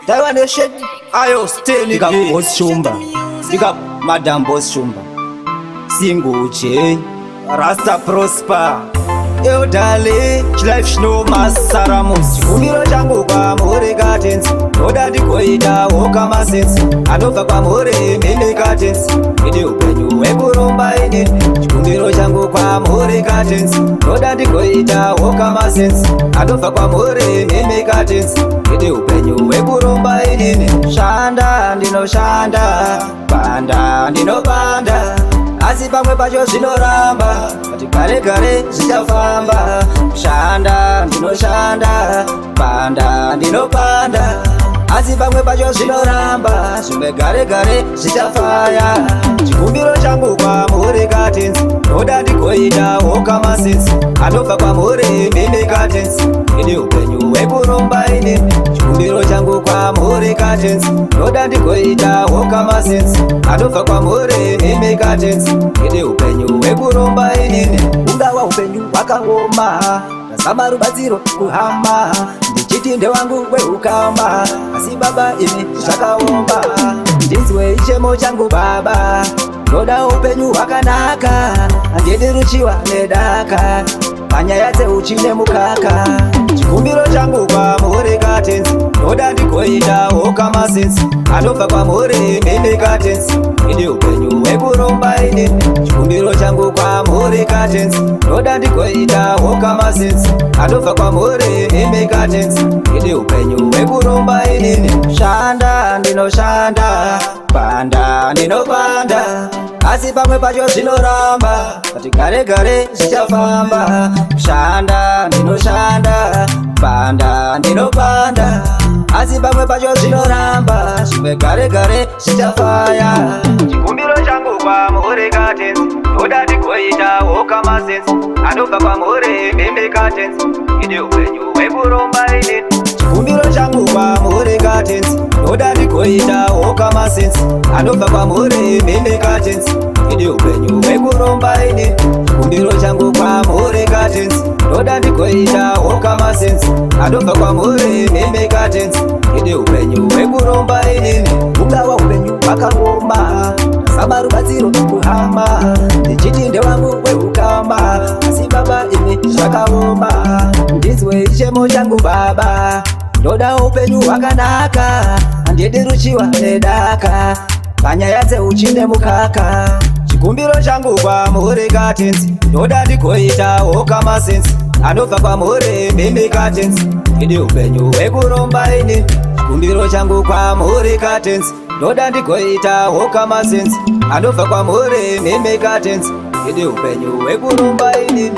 Taiwan Nation, ayo still big up Boss Shumba, big up Madam Boss Shumba, Singuche, Rasta Prosper. Yo dale, life shno masaramus. Umiro changu kwa more gardens. Oda di koida woka masense. Anova kwa more meme gardens. Idi upenyu wekuromba ine. Umiro changu kwa more gardens. Oda di koida woka masense. Anova kwa more meme gardens. Idi upenyu wekuromba ine. Shanda ndino shanda, panda ndino panda. Asi pamwe pacho zvinoramba, kuti kare kare zvichafamba. Shanda ndinoshanda, panda ndinopanda. Asi pamwe pacho zvinoramba, zvimwe gare gare zvichafaya. Chikumbiro changu kwamuri Gardens, ndoda ndigoita woka masense. Anobva kwamuri Mimi Gardens, ini upenyu wekuromba ine. Chikumbiro changu kwamuri Gardens, ndoda ndigoita woka masense. Anobva kwamuri Mimi Gardens, ini upenyu wekuromba ine. Ungawa upenyu wakaoma, ndazama rubatsiro kuhama. Ndichiti ndewangu weukama, asi baba ini zvakaomba. Ndinzwe chemo changu baba, ndoda upenyu hwakanaka. Handidi ruchiwa nedaka, panyaya dzeuchi nemukaka. Chikumbiro changu kwamuri Gardens, ndoda ndigoita woka masense. Anobva kwamuri Mimi Gardens, ini upenyu wekuromba ine. Chikumbiro changu kwamuri Gardens, ndoda ndigoita woka masense. Anobva kwamuri Mimi Gardens, ini upenyu wekuromba ine. Shanda ndinoshanda, panda ndinopanda. Asi pamwe pacho zvinoramba, kuti gare gare zvichafamba. Shanda ndinoshanda, panda ndinopanda. Asi pamwe pacho zvinoramba, zvimwe gare gare zvichafaya. Chikumbiro changu kwamuri Gardens, ndoda ndigoita woka masense. Anobva kwamuri Mimi Gardens, ini upenyu wekuromba ine. Chikumbiro changu kwamuri Gardens, ndoda ndigoita woka masense. Anobva kwamuri Mimi Gardens, ini upenyu wekuromba ine. Chikumbiro changu kwamuri Gardens, ndoda ndigoita woka masense. Anobva kwamuri Mimi Gardens, ini upenyu wekuromba ine. Ungawa upenyu hwakaoma, ndazama rubatsiro kuhama. Ndichiti ndewangu weukama, asi baba ini zvakaoma. Ndinzwe chemo changu baba, ndoda upenyu hwakanaka. Handidi ruchiwa nedaka, panyaya dzeuchi nemukaka. Chikumbiro changu kwamuri Gardens, ndoda ndigoita woka masense. Anobva kwamuri Mimi Gardens, ini upenyu wekuromba ine. Chikumbiro changu kwamuri Gardens, ndoda ndigoita woka masense. Anobva kwamuri Mimi Gardens, ini upenyu wekuromba ine.